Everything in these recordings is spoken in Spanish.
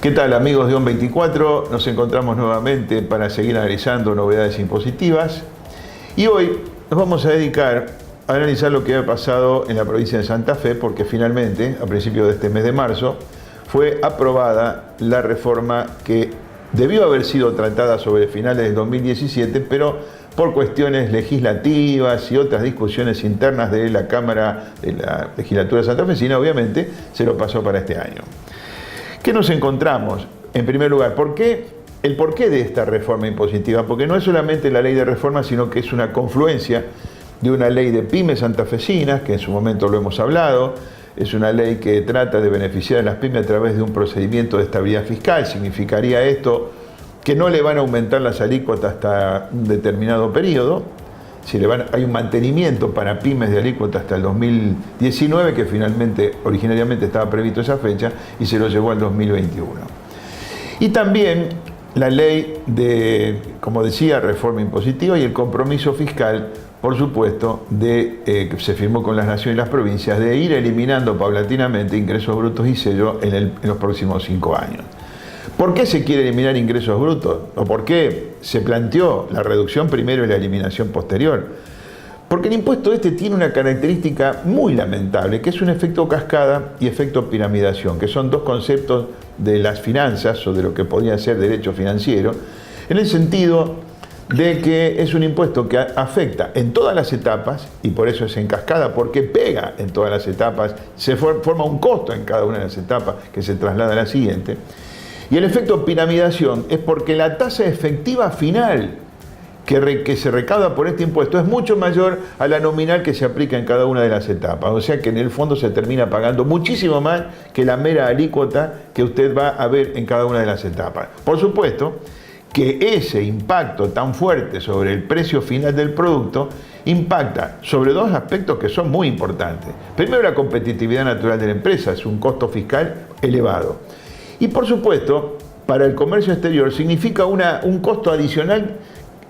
¿Qué tal, amigos de ON24? Nos encontramos nuevamente para seguir analizando novedades impositivas y hoy nos vamos a dedicar a analizar lo que ha pasado en la provincia de Santa Fe, porque finalmente, a principios de este mes de marzo, fue aprobada la reforma que debió haber sido tratada sobre finales del 2017, pero por cuestiones legislativas y otras discusiones internas de la Cámara de la Legislatura santafesina, obviamente, se lo pasó para este año. ¿Qué nos encontramos? En primer lugar, el porqué de esta reforma impositiva, porque no es solamente la ley de reforma, sino que es una confluencia de una ley de pymes santafesinas, que en su momento lo hemos hablado, es una ley que trata de beneficiar a las pymes a través de un procedimiento de estabilidad fiscal. Significaría esto que no le van a aumentar las alícuotas hasta un determinado periodo. Hay un mantenimiento para pymes de alícuota hasta el 2019, que originariamente estaba previsto esa fecha, y se lo llevó al 2021. Y también la ley de, como decía, reforma impositiva y el compromiso fiscal, por supuesto, que se firmó con las naciones y las provincias, de ir eliminando paulatinamente ingresos brutos y sellos en los próximos 5 años. ¿Por qué se quiere eliminar ingresos brutos? ¿O por qué se planteó la reducción primero y la eliminación posterior? Porque el impuesto tiene una característica muy lamentable, que es un efecto cascada y efecto piramidación, que son dos conceptos de las finanzas o de lo que podría ser derecho financiero, en el sentido de que es un impuesto que afecta en todas las etapas, y por eso es en cascada, porque pega en todas las etapas, se forma un costo en cada una de las etapas que se traslada a la siguiente. Y el efecto piramidación es porque la tasa efectiva final que se recauda por este impuesto es mucho mayor a la nominal que se aplica en cada una de las etapas. O sea que en el fondo se termina pagando muchísimo más que la mera alícuota que usted va a ver en cada una de las etapas. Por supuesto que ese impacto tan fuerte sobre el precio final del producto impacta sobre dos aspectos que son muy importantes. Primero, la competitividad natural de la empresa, es un costo fiscal elevado. Y por supuesto, para el comercio exterior significa un costo adicional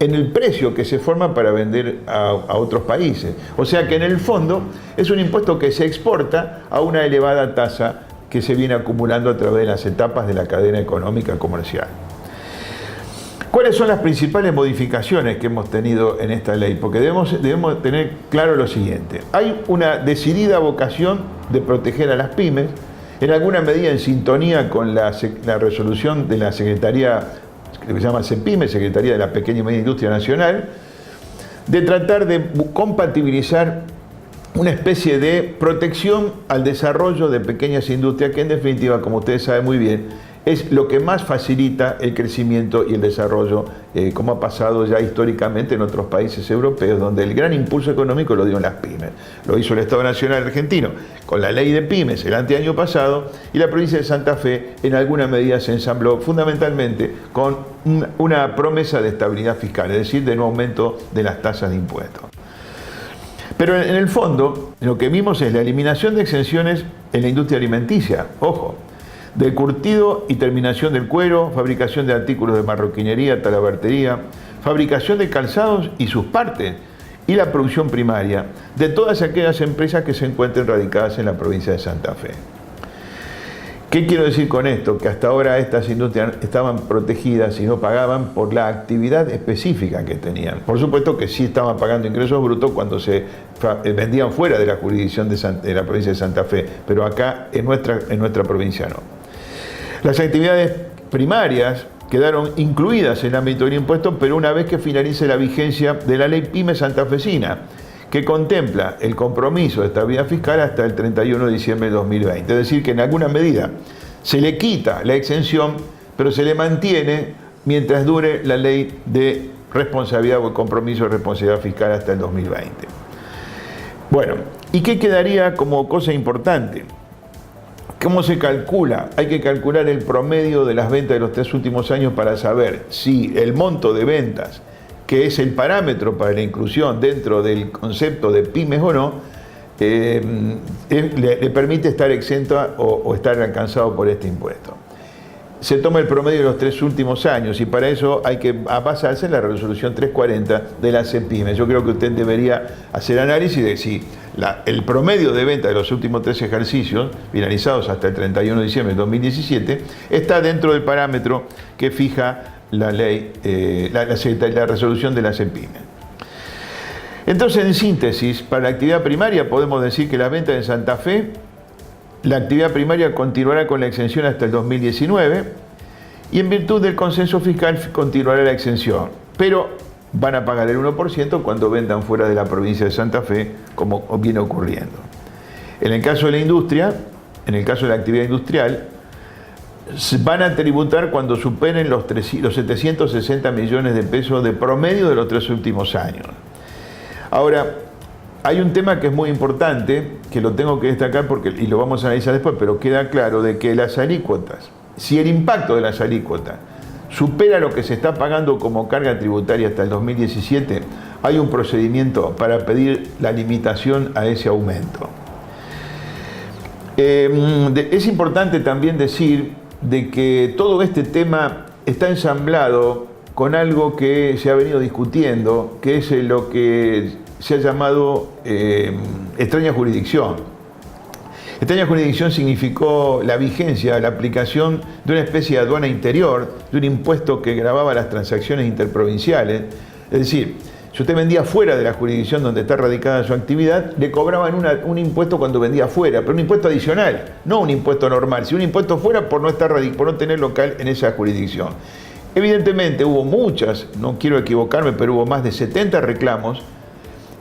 en el precio que se forma para vender a otros países. O sea que en el fondo es un impuesto que se exporta a una elevada tasa que se viene acumulando a través de las etapas de la cadena económica comercial. ¿Cuáles son las principales modificaciones que hemos tenido en esta ley? Porque debemos tener claro lo siguiente. Hay una decidida vocación de proteger a las pymes, en alguna medida en sintonía con la resolución de la Secretaría, que se llama CEPYME, Secretaría de la Pequeña y Media Industria Nacional, de tratar de compatibilizar una especie de protección al desarrollo de pequeñas industrias, que en definitiva, como ustedes saben muy bien, es lo que más facilita el crecimiento y el desarrollo, como ha pasado ya históricamente en otros países europeos, donde el gran impulso económico lo dieron las pymes. Lo hizo el Estado Nacional Argentino con la ley de pymes el anteaño pasado, y la provincia de Santa Fe en alguna medida se ensambló fundamentalmente con una promesa de estabilidad fiscal, es decir, de no aumento de las tasas de impuestos. Pero en el fondo, lo que vimos es la eliminación de exenciones en la industria alimenticia. Ojo, del curtido y terminación del cuero, fabricación de artículos de marroquinería, talabartería, fabricación de calzados y sus partes, y la producción primaria de todas aquellas empresas que se encuentren radicadas en la provincia de Santa Fe. ¿Qué quiero decir con esto? Que hasta ahora estas industrias estaban protegidas y no pagaban por la actividad específica que tenían. Por supuesto que sí estaban pagando ingresos brutos cuando se vendían fuera de la jurisdicción de la provincia de Santa Fe, pero acá en nuestra provincia no. Las actividades primarias quedaron incluidas en el ámbito del impuesto, pero una vez que finalice la vigencia de la ley PYME santafesina, que contempla el compromiso de estabilidad fiscal hasta el 31 de diciembre de 2020. Es decir, que en alguna medida se le quita la exención, pero se le mantiene mientras dure la ley de responsabilidad o el compromiso de responsabilidad fiscal hasta el 2020. Bueno, ¿y qué quedaría como cosa importante? ¿Cómo se calcula? Hay que calcular el promedio de las ventas de los 3 últimos años para saber si el monto de ventas, que es el parámetro para la inclusión dentro del concepto de pymes o no, le permite estar exento o estar alcanzado por este impuesto. Se toma el promedio de los 3 últimos años y para eso hay que basarse en la resolución 340 de la CEPYME. Yo creo que usted debería hacer análisis de si el promedio de venta de los últimos 3 ejercicios, finalizados hasta el 31 de diciembre de 2017, está dentro del parámetro que fija la ley, la resolución de la CEPIME. Entonces, en síntesis, para la actividad primaria podemos decir que las ventas en Santa Fe, la actividad primaria continuará con la exención hasta el 2019 y en virtud del consenso fiscal continuará la exención, pero van a pagar el 1% cuando vendan fuera de la provincia de Santa Fe, como viene ocurriendo. En el caso de la industria, en el caso de la actividad industrial, van a tributar cuando superen los 760 millones de pesos de promedio de los 3 últimos años. Ahora, hay un tema que es muy importante, que lo tengo que destacar y lo vamos a analizar después, pero queda claro de que las alícuotas, si el impacto de las alícuotas supera lo que se está pagando como carga tributaria hasta el 2017, hay un procedimiento para pedir la limitación a ese aumento. Es importante también decir de que todo este tema está ensamblado con algo que se ha venido discutiendo, que es lo que se ha llamado extraña jurisdicción. Extraña jurisdicción significó la vigencia, la aplicación de una especie de aduana interior, de un impuesto que gravaba las transacciones interprovinciales. Es decir, si usted vendía fuera de la jurisdicción donde está radicada su actividad, le cobraban un impuesto cuando vendía fuera, pero un impuesto adicional, no un impuesto normal, sino un impuesto fuera por no tener local en esa jurisdicción. Evidentemente hubo muchas, no quiero equivocarme, pero hubo más de 70 reclamos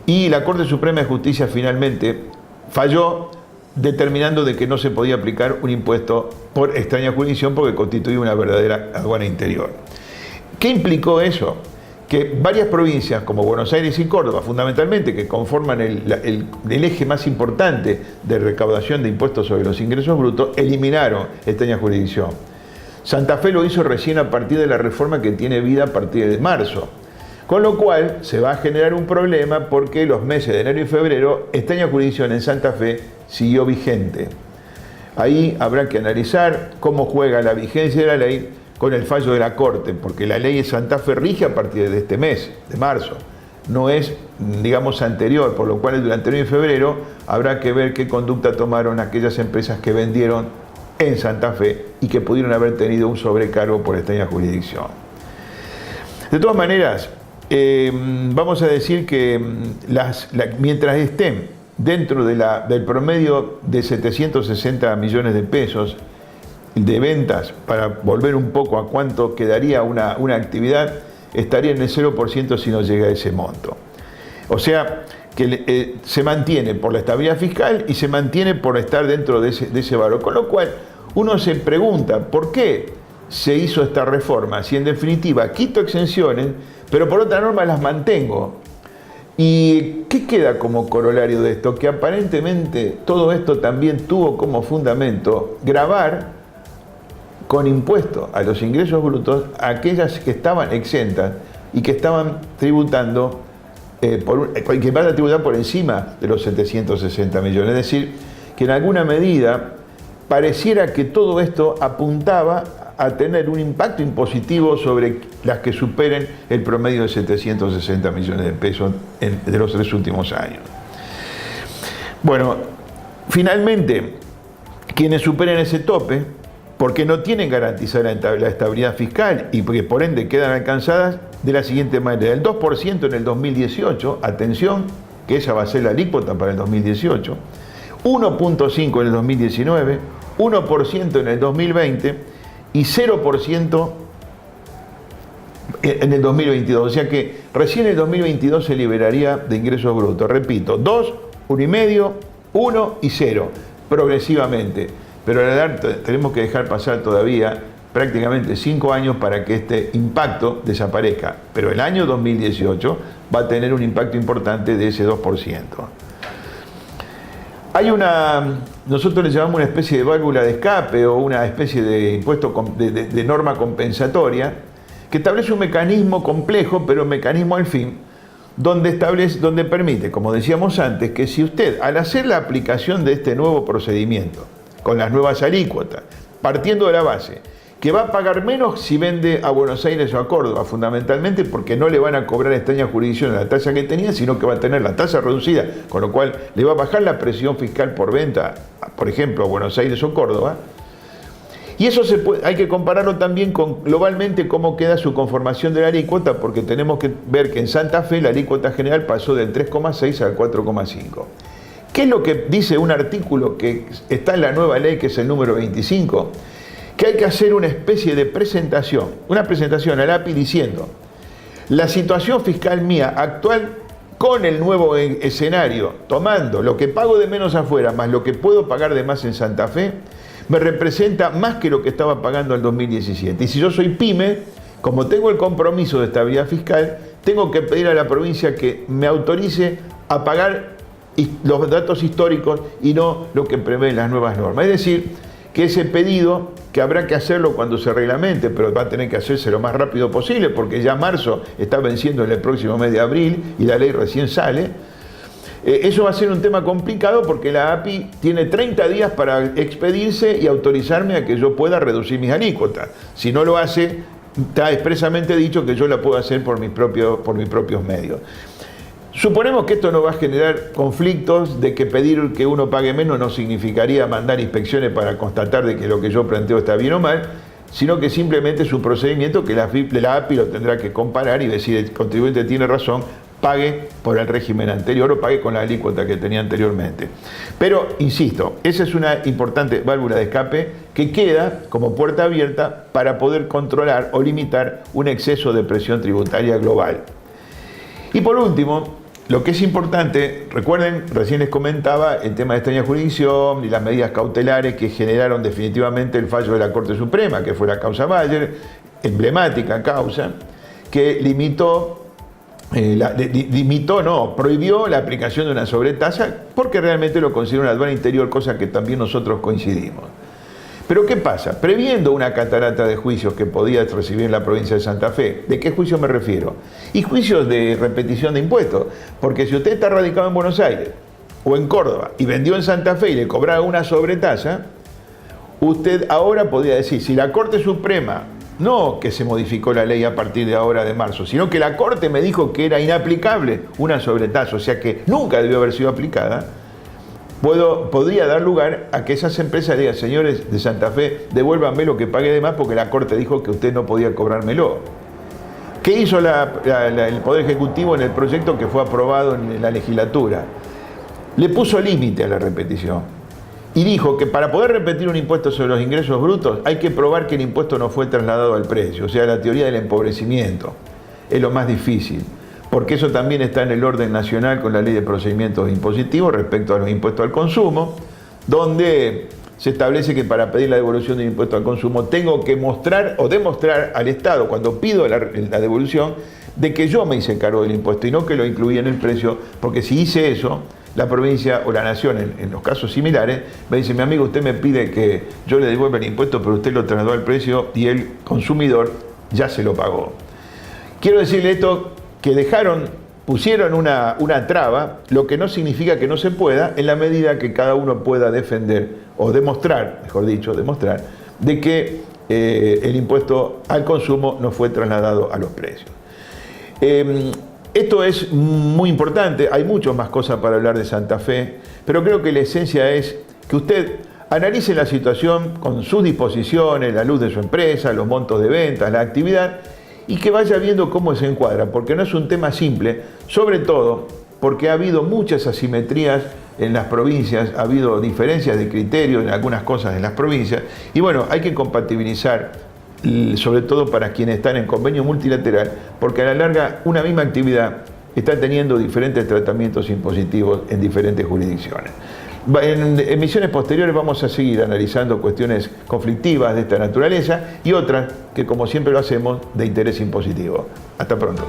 y la Corte Suprema de Justicia finalmente falló determinando de que no se podía aplicar un impuesto por extraña jurisdicción porque constituía una verdadera aduana interior. ¿Qué implicó eso? Que varias provincias como Buenos Aires y Córdoba, fundamentalmente, que conforman el eje más importante de recaudación de impuestos sobre los ingresos brutos, eliminaron extraña jurisdicción. Santa Fe lo hizo recién a partir de la reforma que tiene vida a partir de marzo. Con lo cual se va a generar un problema porque los meses de enero y febrero, extraña jurisdicción en Santa Fe siguió vigente. Ahí habrá que analizar cómo juega la vigencia de la ley con el fallo de la Corte, porque la ley de Santa Fe rige a partir de este mes, de marzo. No es, digamos, anterior, por lo cual durante enero y febrero habrá que ver qué conducta tomaron aquellas empresas que vendieron en Santa Fe y que pudieron haber tenido un sobrecargo por extraña jurisdicción. De todas maneras, vamos a decir que mientras estén dentro del promedio de 760 millones de pesos de ventas, para volver un poco a cuánto quedaría una actividad, estaría en el 0% si no llega a ese monto. O sea, que se mantiene por la estabilidad fiscal y se mantiene por estar dentro de ese valor. Con lo cual, uno se pregunta, ¿por qué se hizo esta reforma? Si en definitiva quito exenciones, pero por otra norma las mantengo. ¿Y qué queda como corolario de esto? Que aparentemente todo esto también tuvo como fundamento gravar con impuesto a los ingresos brutos a aquellas que estaban exentas y que estaban tributando, que van a tributar por encima de los 760 millones. Es decir, que en alguna medida pareciera que todo esto apuntaba a tener un impacto impositivo sobre las que superen el promedio de 760 millones de pesos de los 3 últimos años. Bueno, finalmente, quienes superen ese tope, porque no tienen garantizada la estabilidad fiscal y porque por ende quedan alcanzadas de la siguiente manera: el 2% en el 2018, atención, que esa va a ser la alícuota para el 2018, 1.5% en el 2019, 1% en el 2020 y 0% en el 2022. O sea que recién en el 2022 se liberaría de ingresos brutos. Repito, 2, 1,5, 1 y 0, progresivamente. Pero tenemos que dejar pasar todavía prácticamente 5 años para que este impacto desaparezca. Pero el año 2018 va a tener un impacto importante de ese 2%. Hay nosotros le llamamos una especie de válvula de escape o una especie de impuesto de norma compensatoria que establece un mecanismo complejo, pero un mecanismo al fin, donde permite, como decíamos antes, que si usted, al hacer la aplicación de este nuevo procedimiento, con las nuevas alícuotas, partiendo de la base que va a pagar menos si vende a Buenos Aires o a Córdoba, fundamentalmente porque no le van a cobrar extraña jurisdicción a la tasa que tenía, sino que va a tener la tasa reducida, con lo cual le va a bajar la presión fiscal por venta, por ejemplo, a Buenos Aires o Córdoba. Y eso hay que compararlo también con globalmente cómo queda su conformación de la alícuota, porque tenemos que ver que en Santa Fe la alícuota general pasó del 3,6 al 4,5. ¿Qué es lo que dice un artículo que está en la nueva ley, que es el número 25? Que hay que hacer una especie de presentación, una presentación al API diciendo: la situación fiscal mía actual con el nuevo escenario, tomando lo que pago de menos afuera más lo que puedo pagar de más en Santa Fe, me representa más que lo que estaba pagando en 2017. Y si yo soy pyme, como tengo el compromiso de estabilidad fiscal, tengo que pedir a la provincia que me autorice a pagar los datos históricos y no lo que prevén las nuevas normas. Es decir, que ese pedido, que habrá que hacerlo cuando se reglamente, pero va a tener que hacerse lo más rápido posible, porque ya marzo está venciendo en el próximo mes de abril y la ley recién sale. Eso va a ser un tema complicado porque la API tiene 30 días para expedirse y autorizarme a que yo pueda reducir mis alícuotas. Si no lo hace, está expresamente dicho que yo la puedo hacer por mis propios medios. Suponemos que esto no va a generar conflictos, de que pedir que uno pague menos no significaría mandar inspecciones para constatar de que lo que yo planteo está bien o mal, sino que simplemente es un procedimiento que la API lo tendrá que comparar y decir: el contribuyente tiene razón, pague por el régimen anterior o pague con la alícuota que tenía anteriormente. Pero, insisto, esa es una importante válvula de escape que queda como puerta abierta para poder controlar o limitar un exceso de presión tributaria global. Y por último, lo que es importante, recuerden, recién les comentaba el tema de extraña jurisdicción y las medidas cautelares que generaron definitivamente el fallo de la Corte Suprema, que fue la causa Bayer, emblemática causa, que prohibió la aplicación de una sobretasa porque realmente lo considera una aduana interior, cosa que también nosotros coincidimos. Pero ¿qué pasa? Previendo una catarata de juicios que podía recibir la provincia de Santa Fe, ¿de qué juicios me refiero? Y juicios de repetición de impuestos, porque si usted está radicado en Buenos Aires o en Córdoba y vendió en Santa Fe y le cobraba una sobretasa, usted ahora podría decir, si la Corte Suprema, no que se modificó la ley a partir de ahora de marzo, sino que la Corte me dijo que era inaplicable una sobretasa, o sea que nunca debió haber sido aplicada, podría dar lugar a que esas empresas digan: señores de Santa Fe, devuélvanme lo que pagué de más porque la Corte dijo que usted no podía cobrármelo. ¿Qué hizo el Poder Ejecutivo en el proyecto que fue aprobado en la legislatura? Le puso límite a la repetición y dijo que para poder repetir un impuesto sobre los ingresos brutos hay que probar que el impuesto no fue trasladado al precio, o sea, la teoría del empobrecimiento. Es lo más difícil, porque eso también está en el orden nacional con la ley de procedimientos impositivos respecto a los impuestos al consumo, donde se establece que para pedir la devolución del impuesto al consumo tengo que mostrar o demostrar al Estado, cuando pido la devolución, de que yo me hice cargo del impuesto y no que lo incluí en el precio, porque si hice eso, la provincia o la nación, en los casos similares, me dice: mi amigo, usted me pide que yo le devuelva el impuesto, pero usted lo trasladó al precio y el consumidor ya se lo pagó. Quiero decirle esto, que pusieron una traba, lo que no significa que no se pueda, en la medida que cada uno pueda defender, o demostrar, mejor dicho, de que el impuesto al consumo no fue trasladado a los precios. Esto es muy importante, hay muchas más cosas para hablar de Santa Fe, pero creo que la esencia es que usted analice la situación con sus disposiciones, la luz de su empresa, los montos de ventas, la actividad, y que vaya viendo cómo se encuadra, porque no es un tema simple, sobre todo porque ha habido muchas asimetrías en las provincias, ha habido diferencias de criterio en algunas cosas en las provincias, y bueno, hay que compatibilizar, sobre todo para quienes están en convenio multilateral, porque a la larga una misma actividad está teniendo diferentes tratamientos impositivos en diferentes jurisdicciones. En emisiones posteriores vamos a seguir analizando cuestiones conflictivas de esta naturaleza y otras que, como siempre lo hacemos, de interés impositivo. Hasta pronto.